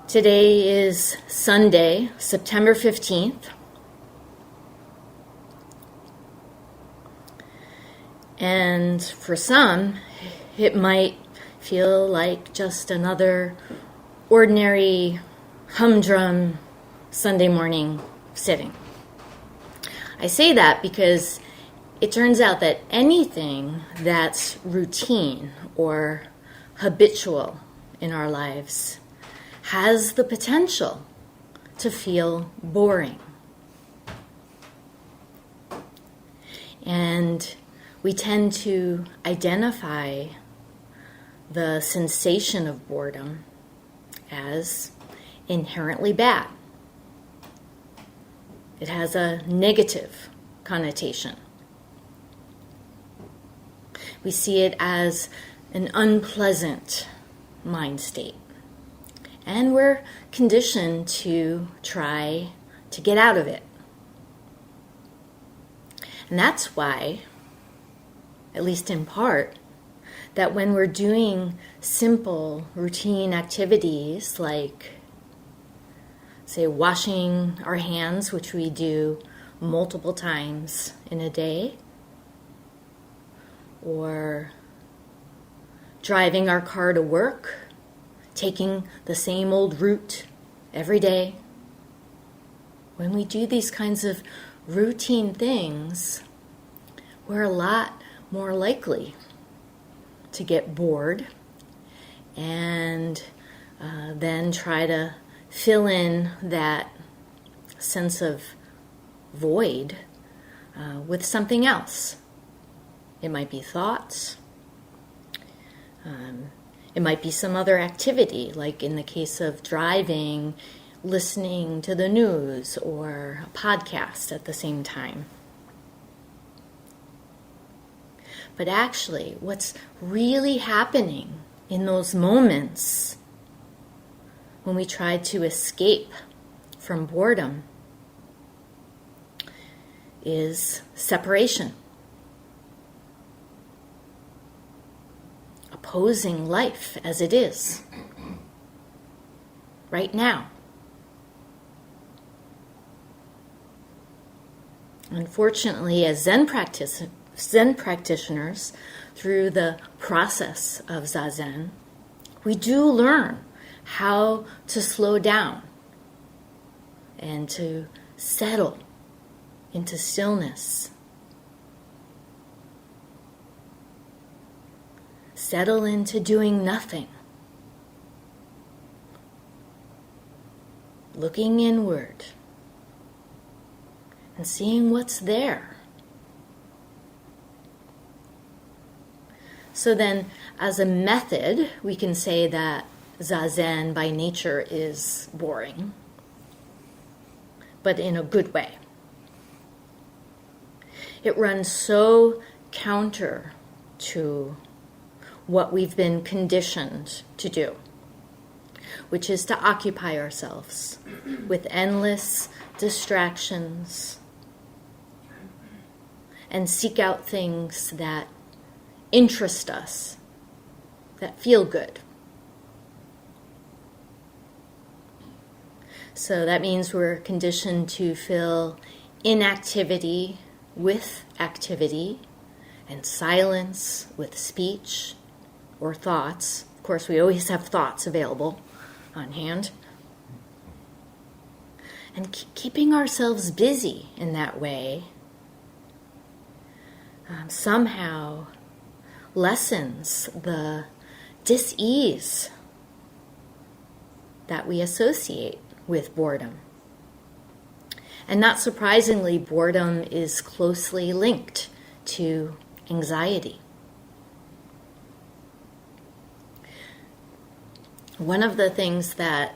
Today is Sunday, September 15th. And for some, it might feel like just another ordinary humdrum Sunday morning sitting. I say that because it turns out that anything that's routine or habitual in our lives has the potential to feel boring. And we tend to identify the sensation of boredom as inherently bad. It has a negative connotation. We see it as an unpleasant mind state. And we're conditioned to try to get out of it. And that's why, at least in part, that when we're doing simple routine activities like, say, washing our hands, which we do multiple times in a day, or driving our car to work, taking the same old route every day. When we do these kinds of routine things, we're a lot more likely to get bored and then try to fill in that sense of void with something else. It might be thoughts. It might be some other activity, like in the case of driving, listening to the news or a podcast at the same time. But actually, what's really happening in those moments when we try to escape from boredom is separation. Opposing life as it is, right now. Unfortunately, as Zen practitioners, through the process of Zazen, we do learn how to slow down and to settle into stillness. Settle into doing nothing. Looking inward and seeing what's there. So then, as a method, we can say that Zazen by nature is boring, but in a good way. It runs so counter to what we've been conditioned to do, which is to occupy ourselves with endless distractions and seek out things that interest us, that feel good. So that means we're conditioned to fill inactivity with activity and silence with speech or thoughts. Of course, we always have thoughts available on hand. And keeping ourselves busy in that way somehow lessens the dis-ease that we associate with boredom. And not surprisingly, boredom is closely linked to anxiety. One of the things that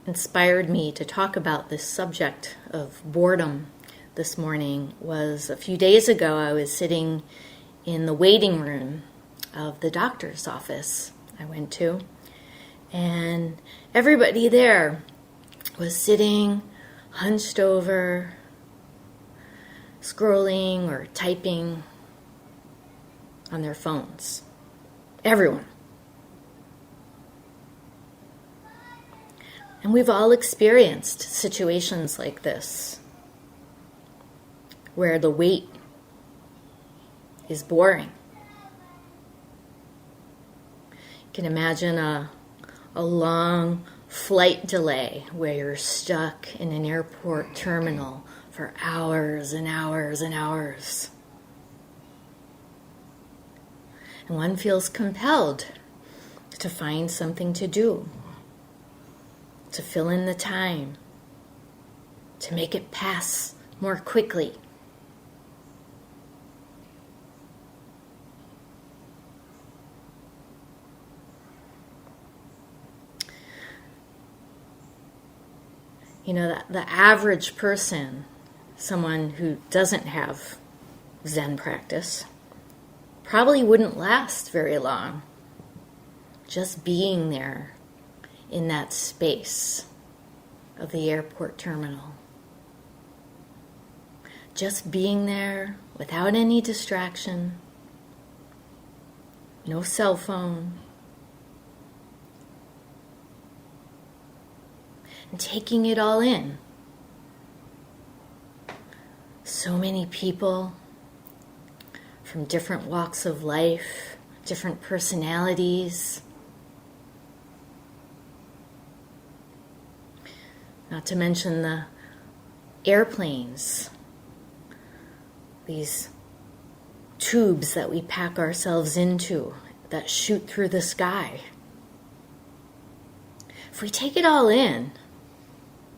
inspired me to talk about this subject of boredom this morning was a few days ago I was sitting in the waiting room of the doctor's office I went to, and everybody there was sitting hunched over, scrolling or typing on their phones. Everyone. And we've all experienced situations like this, where the wait is boring. You can imagine a long flight delay where you're stuck in an airport terminal for hours and hours and hours. And one feels compelled to find something to do, to fill in the time, to make it pass more quickly. You know, that the average person, someone who doesn't have Zen practice, probably wouldn't last very long. Just being there in that space of the airport terminal. Just being there without any distraction, no cell phone, and taking it all in. So many people from different walks of life, different personalities. Not to mention the airplanes, these tubes that we pack ourselves into that shoot through the sky. If we take it all in,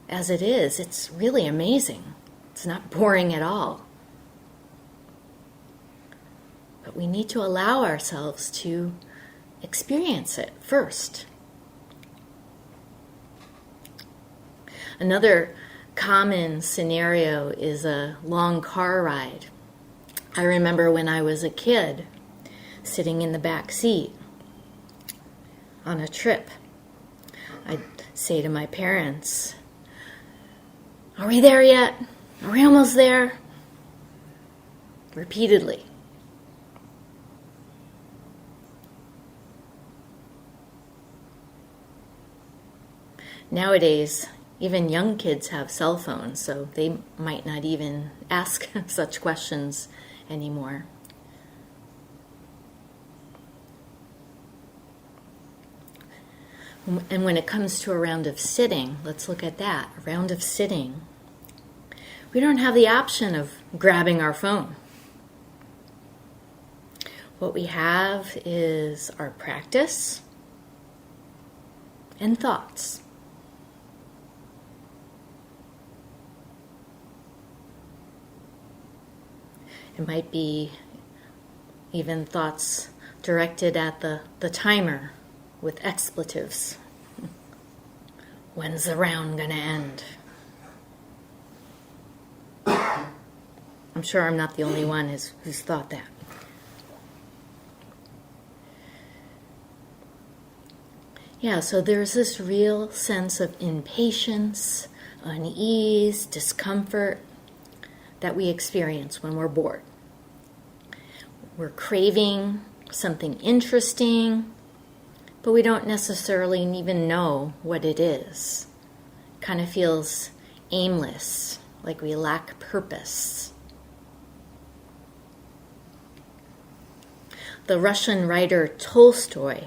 as it is, it's really amazing. It's not boring at all. But we need to allow ourselves to experience it first. Another common scenario is a long car ride. I remember when I was a kid, sitting in the back seat on a trip. I'd say to my parents, "Are we there yet? Are we almost there?" Repeatedly. Nowadays, even young kids have cell phones, so they might not even ask such questions anymore. And when it comes to a round of sitting, let's look at that. A round of sitting. We don't have the option of grabbing our phone. What we have is our practice and thoughts. It might be even thoughts directed at the timer with expletives. When's the round gonna end? I'm sure I'm not the only one who's thought that. Yeah, so there's this real sense of impatience, unease, discomfort that we experience when we're bored. We're craving something interesting, but we don't necessarily even know what it is. It kind of feels aimless, like we lack purpose. The Russian writer Tolstoy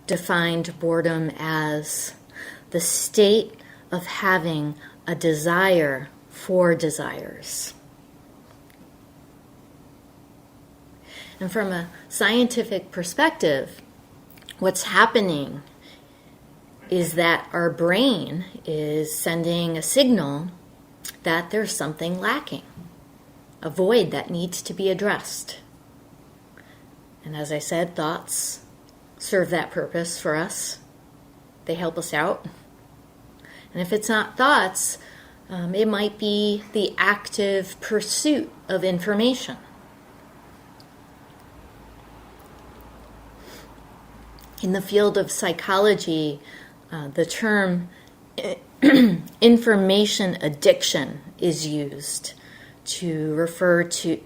defined boredom as the state of having a desire for desires. And from a scientific perspective, what's happening is that our brain is sending a signal that there's something lacking, a void that needs to be addressed. And as I said, thoughts serve that purpose for us. They help us out. And if it's not thoughts, it might be the active pursuit of information. In the field of psychology, the term information addiction is used to refer to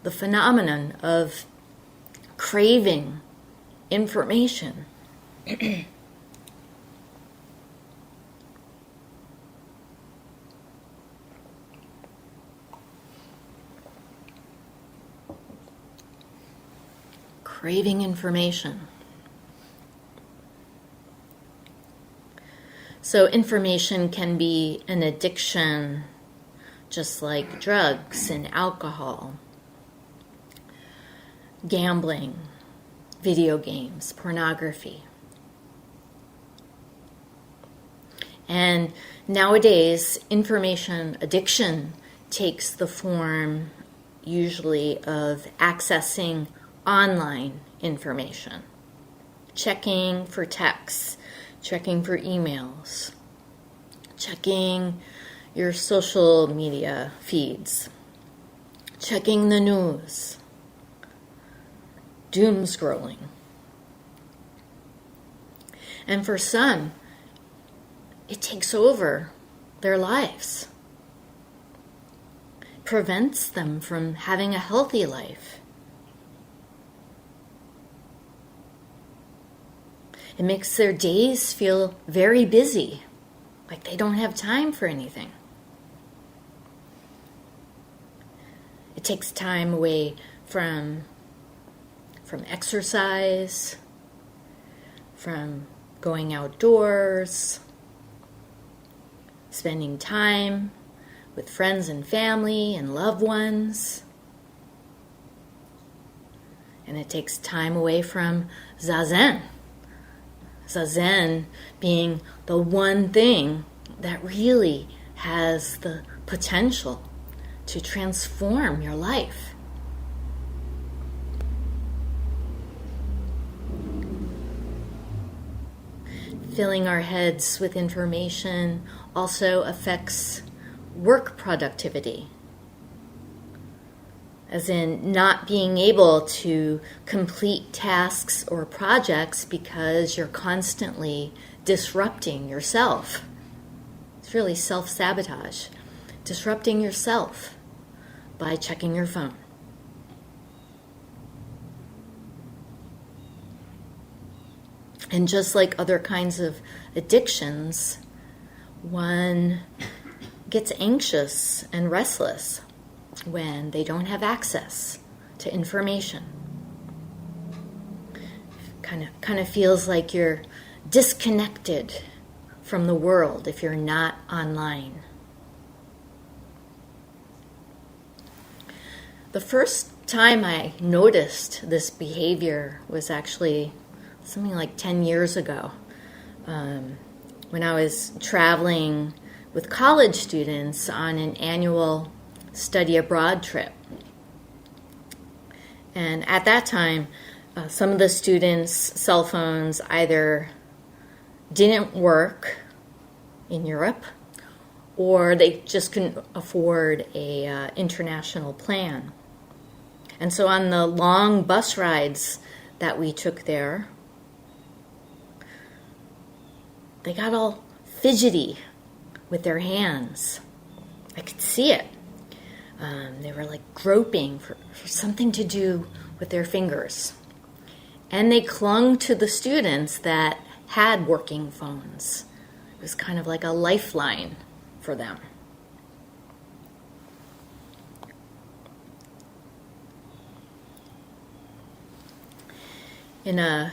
the phenomenon of craving information. craving information. So information can be an addiction, just like drugs and alcohol, gambling, video games, pornography. And nowadays, information addiction takes the form usually of accessing online information, checking for texts, checking for emails, checking your social media feeds, checking the news, doom scrolling. And for some, it takes over their lives, prevents them from having a healthy life. It makes their days feel very busy, like they don't have time for anything. It takes time away from exercise, from going outdoors, spending time with friends and family and loved ones. And it takes time away from zazen. Zazen being the one thing that really has the potential to transform your life. Filling our heads with information also affects work productivity, as in not being able to complete tasks or projects because you're constantly disrupting yourself. It's really self-sabotage, disrupting yourself by checking your phone. And just like other kinds of addictions, one gets anxious and restless when they don't have access to information. Kind of feels like you're disconnected from the world if you're not online. The first time I noticed this behavior was actually something like 10 years ago, when I was traveling with college students on an annual study abroad trip. And at that time, some of the students' cell phones either didn't work in Europe, or they just couldn't afford a international plan. And so on the long bus rides that we took there, they got all fidgety with their hands. I could see it. They were like groping for something to do with their fingers. And they clung to the students that had working phones. It was kind of like a lifeline for them. In a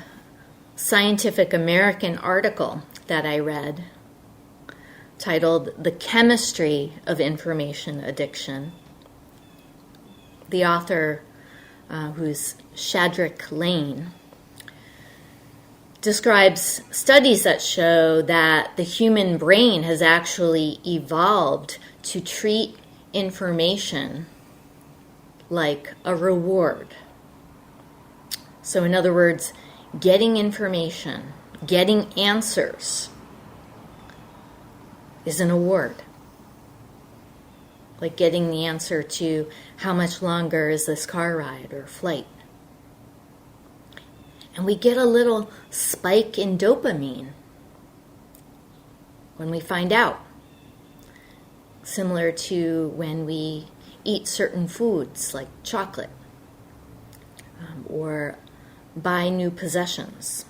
Scientific American article that I read titled "The Chemistry of Information Addiction," the author, who's Shadrach Lane, describes studies that show that the human brain has actually evolved to treat information like a reward. So in other words, getting information, getting answers is an award. Like getting the answer to how much longer is this car ride or flight. And we get a little spike in dopamine when we find out. Similar to when we eat certain foods like chocolate or buy new possessions.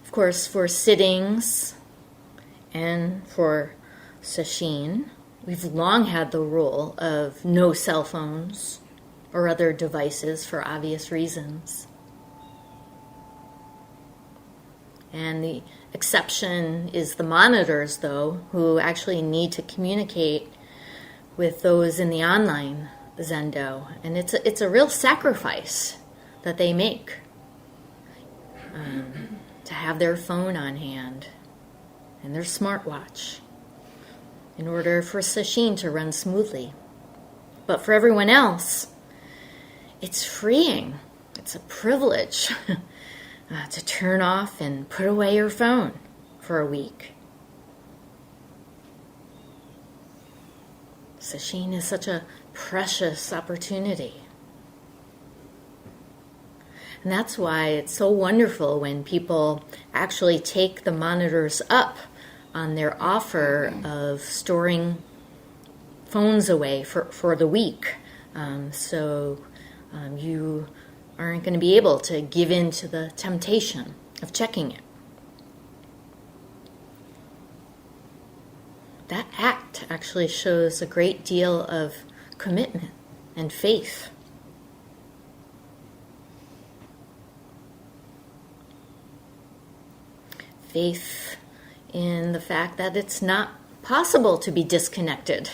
Of course, for sittings and for sesshin, We've long had the rule of no cell phones or other devices for obvious reasons. And the exception is the monitors, though, who actually need to communicate with those in the online Zendo. And it's a real sacrifice that they make to have their phone on hand and their smartwatch in order for sesshin to run smoothly. But for everyone else, it's freeing. It's a privilege to turn off and put away your phone for a week. Sesshin is such a precious opportunity. And that's why it's so wonderful when people actually take the monitors up on their offer of storing phones away for the week. So you aren't going to be able to give in to the temptation of checking it. That act actually shows a great deal of commitment and faith. Faith in the fact that it's not possible to be disconnected.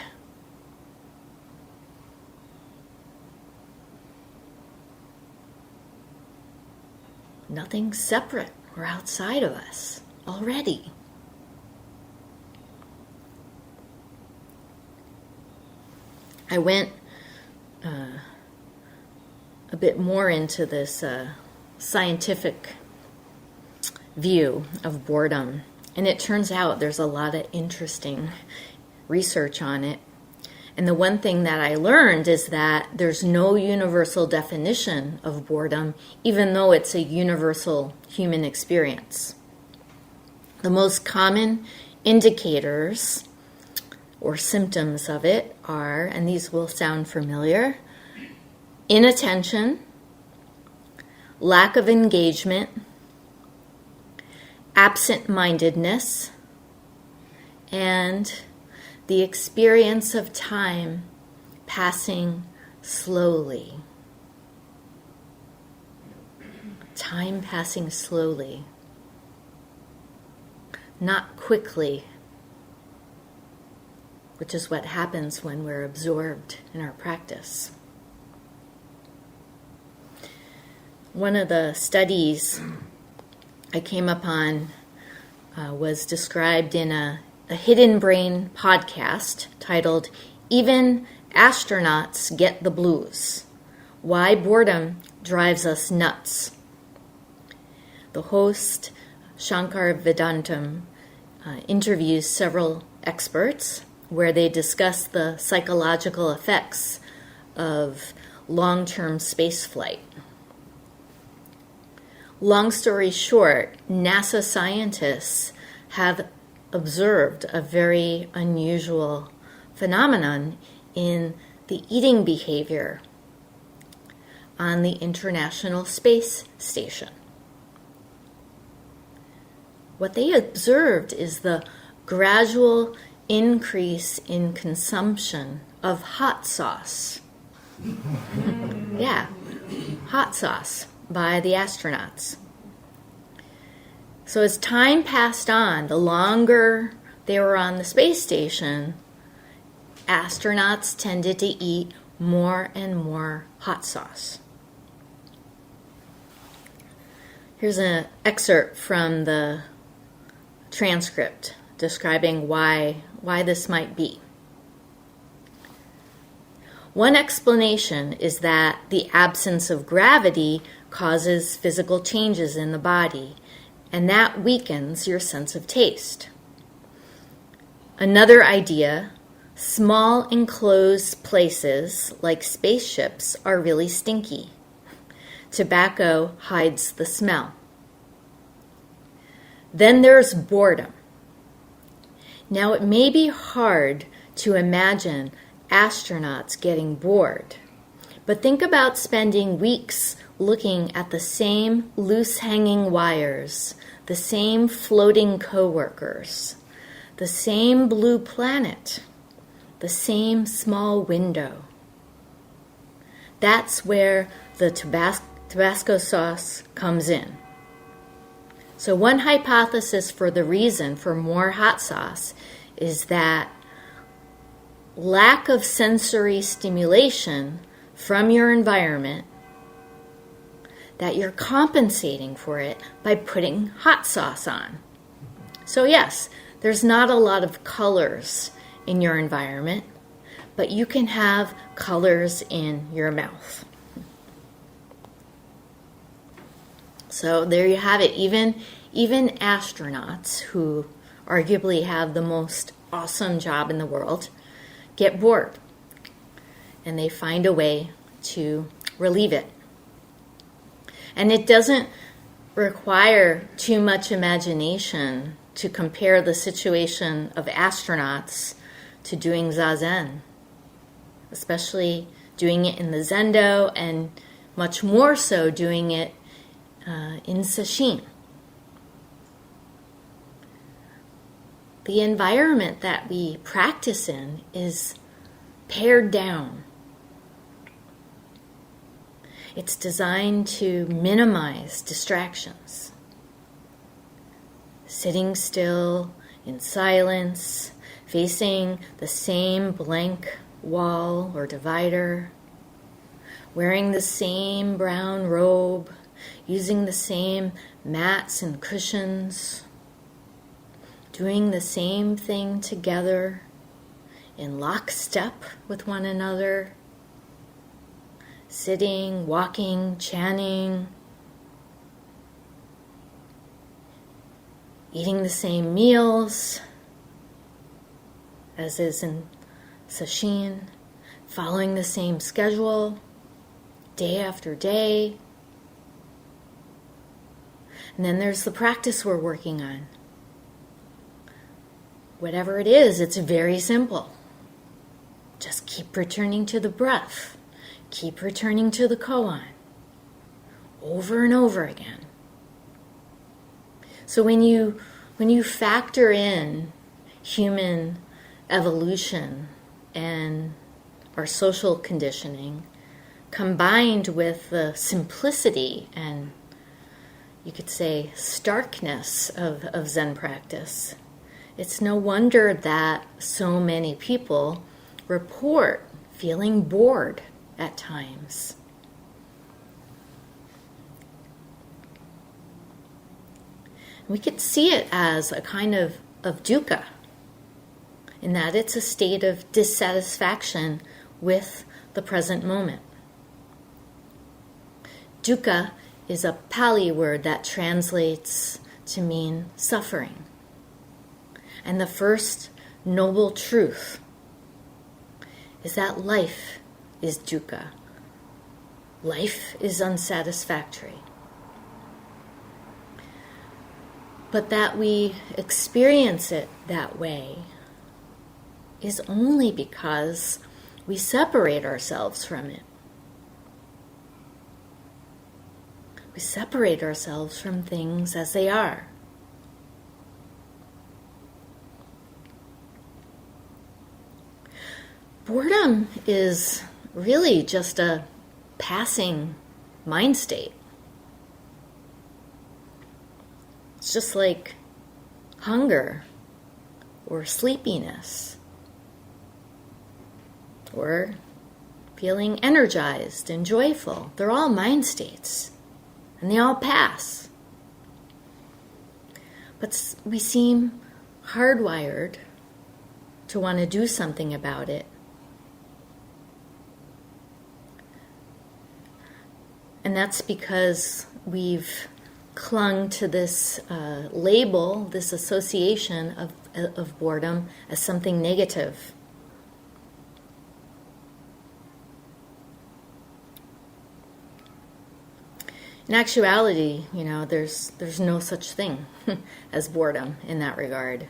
Nothing separate or outside of us already. I went a bit more into this scientific view of boredom, and it turns out there's a lot of interesting research on it. And the one thing that I learned is that there's no universal definition of boredom, even though it's a universal human experience. The most common indicators or symptoms of it are, and these will sound familiar, inattention, lack of engagement, absent-mindedness, and the experience of time passing slowly. Time passing slowly, not quickly, which is what happens when we're absorbed in our practice. One of the studies I came upon was described in a Hidden Brain podcast titled, "Even Astronauts Get the Blues: Why Boredom Drives Us Nuts." The host, Shankar Vedantam, interviews several experts where they discuss the psychological effects of long-term space flight. Long story short, NASA scientists have observed a very unusual phenomenon in the eating behavior on the International Space Station. What they observed is the gradual increase in consumption of hot sauce. Yeah, hot sauce by the astronauts. So as time passed on, the longer they were on the space station, astronauts tended to eat more and more hot sauce. Here's an excerpt from the transcript describing why this might be. One explanation is that the absence of gravity causes physical changes in the body, and that weakens your sense of taste. Another idea, small enclosed places like spaceships are really stinky. Tobacco hides the smell. Then there's boredom. Now it may be hard to imagine astronauts getting bored, but think about spending weeks looking at the same loose hanging wires, the same floating coworkers, the same blue planet, the same small window. That's where the Tabasco sauce comes in. So one hypothesis for the reason for more hot sauce is that lack of sensory stimulation from your environment, that you're compensating for it by putting hot sauce on. So yes, there's not a lot of colors in your environment, but you can have colors in your mouth. So there you have it. Even astronauts who arguably have the most awesome job in the world get bored, and they find a way to relieve it. And it doesn't require too much imagination to compare the situation of astronauts to doing zazen, especially doing it in the zendo, and much more so doing it in sesshin. The environment that we practice in is pared down. It's designed to minimize distractions. Sitting still in silence, facing the same blank wall or divider, wearing the same brown robe, using the same mats and cushions, doing the same thing together in lockstep with one another, sitting, walking, chanting, eating the same meals as is in sesshin, following the same schedule day after day. And then there's the practice we're working on. Whatever it is, it's very simple. Just keep returning to the breath. Keep returning to the koan. Over and over again. So when you factor in human evolution and our social conditioning, combined with the simplicity and, you could say, starkness of Zen practice, it's no wonder that so many people report feeling bored at times. We could see it as a kind of dukkha, in that it's a state of dissatisfaction with the present moment. Dukkha is a Pali word that translates to mean suffering. And the first noble truth is that life is dukkha. Life is unsatisfactory. But that we experience it that way is only because we separate ourselves from it. We separate ourselves from things as they are. Boredom is really just a passing mind state. It's just like hunger or sleepiness or feeling energized and joyful. They're all mind states and they all pass. But we seem hardwired to want to do something about it. And that's because we've clung to this label, this association of boredom as something negative. In actuality, there's no such thing as boredom in that regard.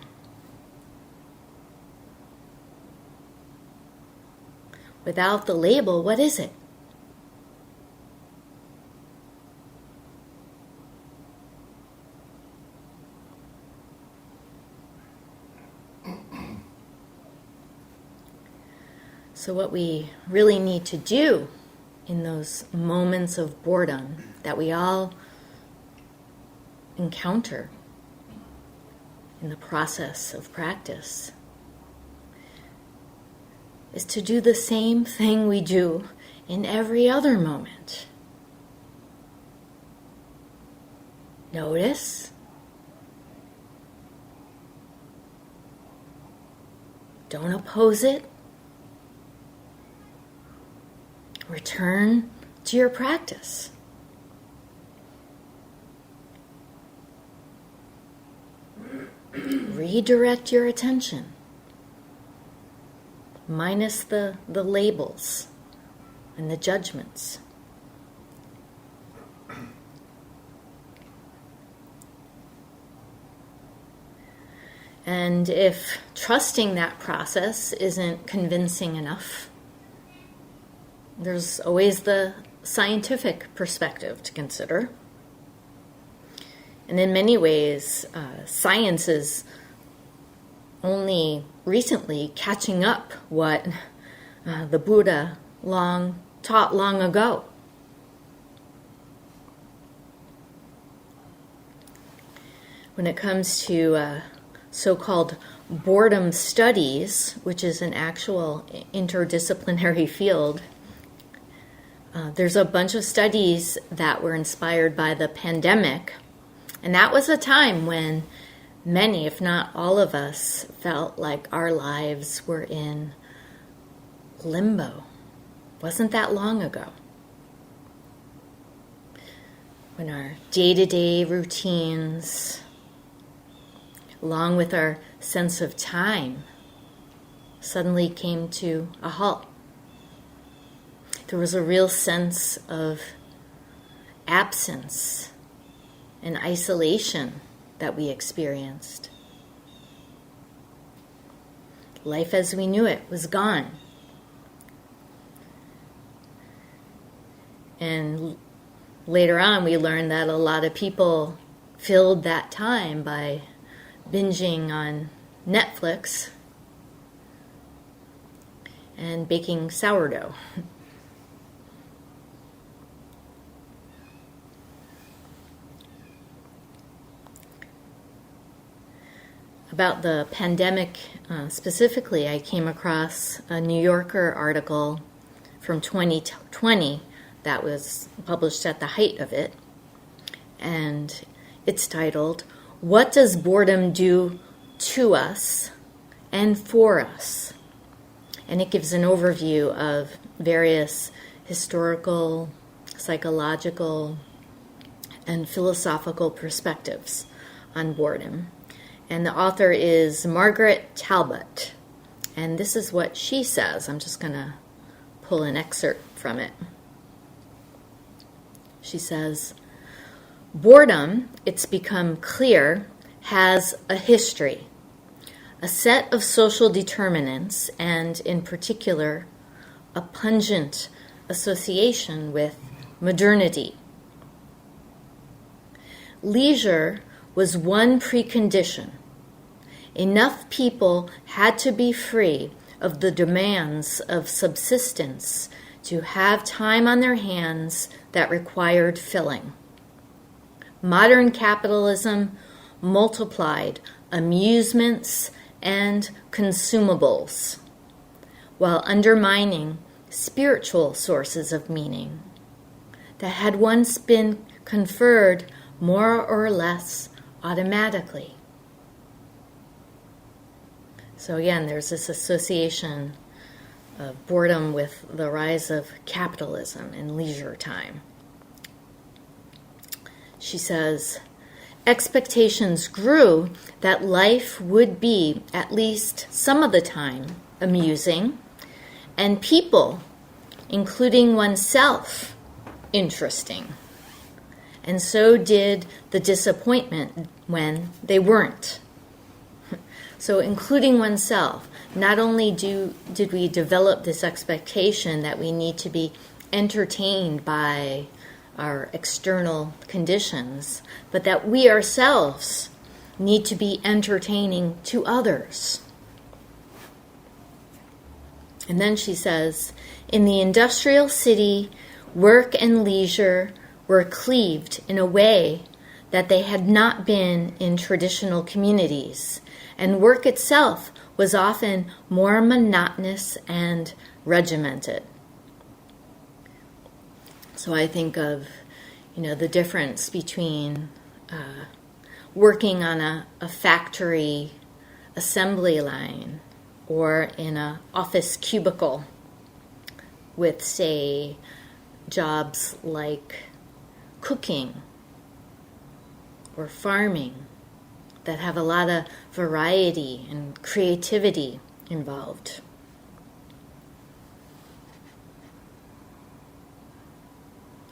Without the label, what is it? So what we really need to do in those moments of boredom that we all encounter in the process of practice is to do the same thing we do in every other moment. Notice. Don't oppose it. Return to your practice. Redirect your attention, minus the labels and the judgments. And if trusting that process isn't convincing enough, there's always the scientific perspective to consider. And in many ways, science is only recently catching up what the Buddha taught long ago. When it comes to so-called boredom studies, which is an actual interdisciplinary field, there's a bunch of studies that were inspired by the pandemic. And that was a time when many, if not all of us, felt like our lives were in limbo. Wasn't that long ago. When our day-to-day routines, along with our sense of time, suddenly came to a halt. There was a real sense of absence and isolation that we experienced. Life as we knew it was gone. And later on, we learned that a lot of people filled that time by binging on Netflix and baking sourdough. About the pandemic specifically, I came across a New Yorker article from 2020 that was published at the height of it. And it's titled, "What Does Boredom Do to Us and for Us?" And it gives an overview of various historical, psychological, and philosophical perspectives on boredom. And the author is Margaret Talbot. And this is what she says. I'm just going to pull an excerpt from it. She says, "Boredom, it's become clear, has a history, a set of social determinants, and in particular, a pungent association with modernity. Leisure was one precondition. Enough people had to be free of the demands of subsistence to have time on their hands that required filling. Modern capitalism multiplied amusements and consumables, while undermining spiritual sources of meaning that had once been conferred more or less automatically." So again, there's this association of boredom with the rise of capitalism and leisure time. She says, "Expectations grew that life would be, at least some of the time, amusing, and people, including oneself, interesting. And so did the disappointment when they weren't." So including oneself, not only did we develop this expectation that we need to be entertained by our external conditions, but that we ourselves need to be entertaining to others. And then she says, in the industrial city, work and leisure were cleaved in a way that they had not been in traditional communities, and work itself was often more monotonous and regimented. So I think of, the difference between working on a factory assembly line or in an office cubicle with, say, jobs like cooking or farming that have a lot of variety and creativity involved.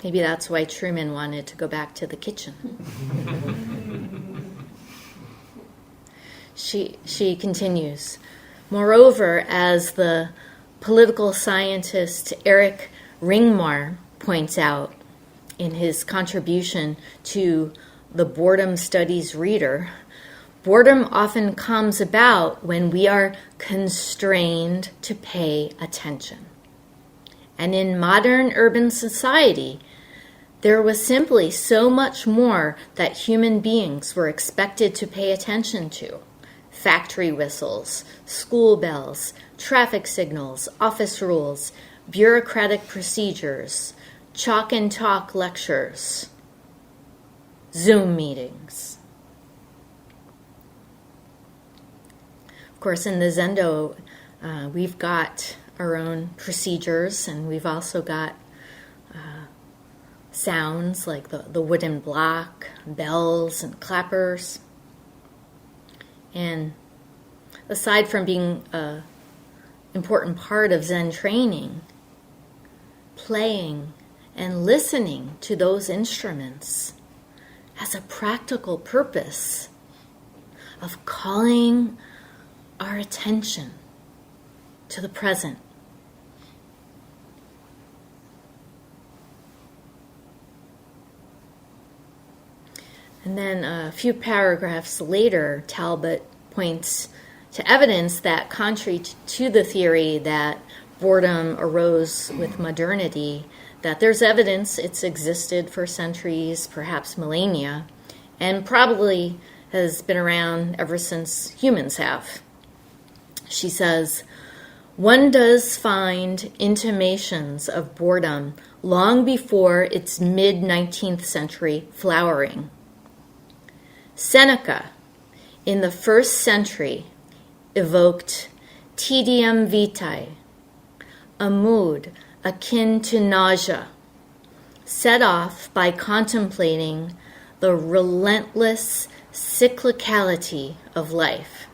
Maybe that's why Truman wanted to go back to the kitchen. She continues, moreover, as the political scientist Eric Ringmar points out in his contribution to the Boredom Studies Reader, boredom often comes about when we are constrained to pay attention. And in modern urban society, there was simply so much more that human beings were expected to pay attention to. Factory whistles, school bells, traffic signals, office rules, bureaucratic procedures, chalk and talk lectures, Zoom meetings. Of course, in the Zendo, we've got our own procedures, and we've also got sounds like the wooden block, bells, and clappers. And aside from being an important part of Zen training, playing and listening to those instruments has a practical purpose of calling our attention to the present. And then a few paragraphs later, Talbot points to evidence that, contrary to the theory that boredom arose with modernity, that there's evidence it's existed for centuries, perhaps millennia, and probably has been around ever since humans have. She says, one does find intimations of boredom long before its mid-19th century flowering. Seneca, in the 1st century, evoked tedium vitae, a mood akin to nausea, set off by contemplating the relentless cyclicality of life.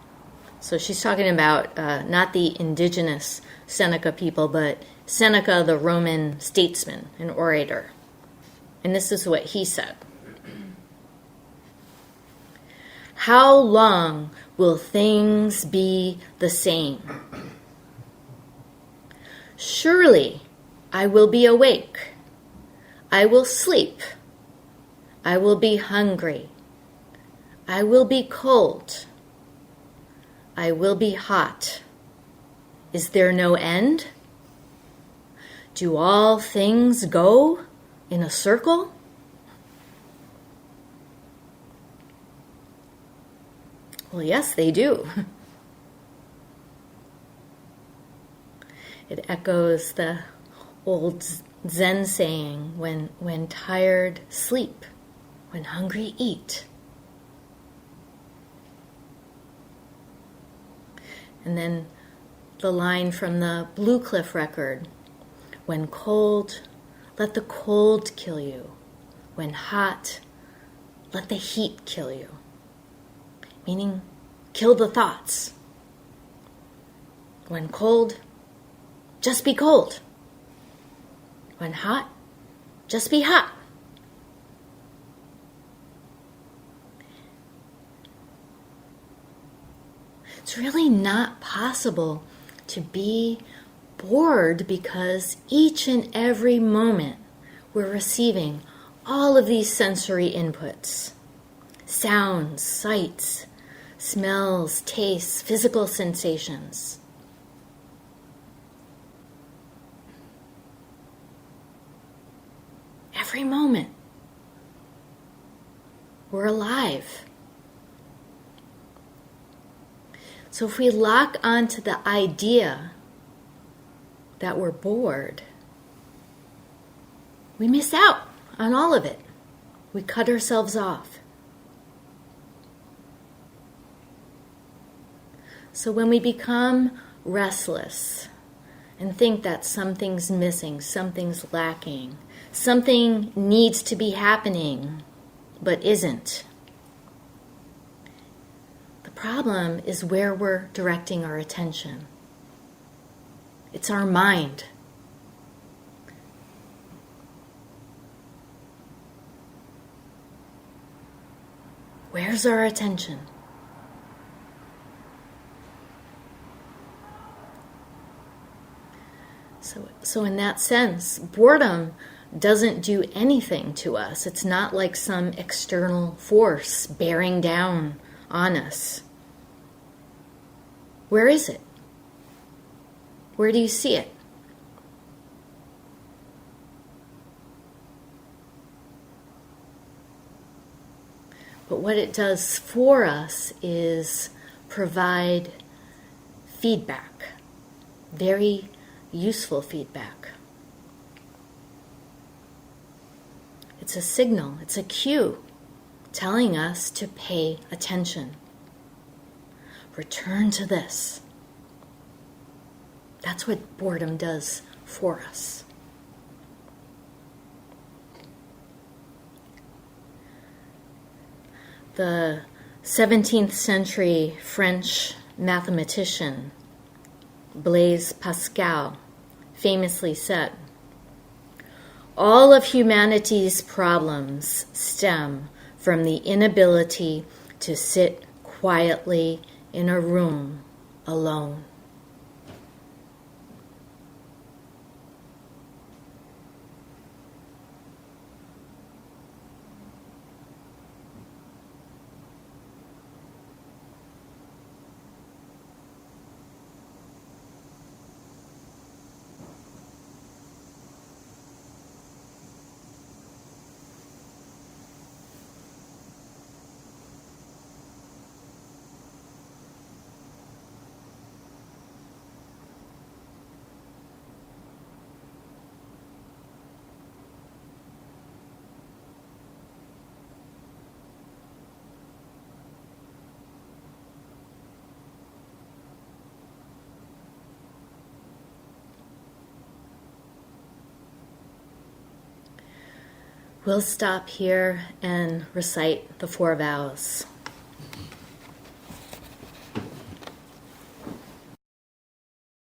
So she's talking about not the indigenous Seneca people, but Seneca, the Roman statesman and orator. And this is what he said. How long will things be the same? Surely I will be awake. I will sleep. I will be hungry. I will be cold. I will be hot. Is there no end? Do all things go in a circle? Well, yes, they do. It echoes the old Zen saying, when tired, sleep. When hungry, eat. And then the line from the Blue Cliff record, when cold, let the cold kill you. When hot, let the heat kill you. Meaning, kill the thoughts. When cold, just be cold. When hot, just be hot. It's really not possible to be bored because each and every moment we're receiving all of these sensory inputs. Sounds, sights, smells, tastes, physical sensations. every moment. We're alive. So if we lock onto the idea that we're bored, we miss out on all of it. We cut ourselves off. So when we become restless and think that something's missing, something's lacking, something needs to be happening, but isn't, the problem is where we're directing our attention. It's our mind. Where's our attention? So in that sense, boredom doesn't do anything to us. It's not like some external force bearing down on us. Where is it? Where do you see it? But what it does for us is provide feedback, very useful feedback. It's a signal, it's a cue telling us to pay attention. Return to this. That's what boredom does for us. The 17th century French mathematician Blaise Pascal famously said, "All of humanity's problems stem from the inability to sit quietly in a room alone." We'll stop here and recite the 4 vows.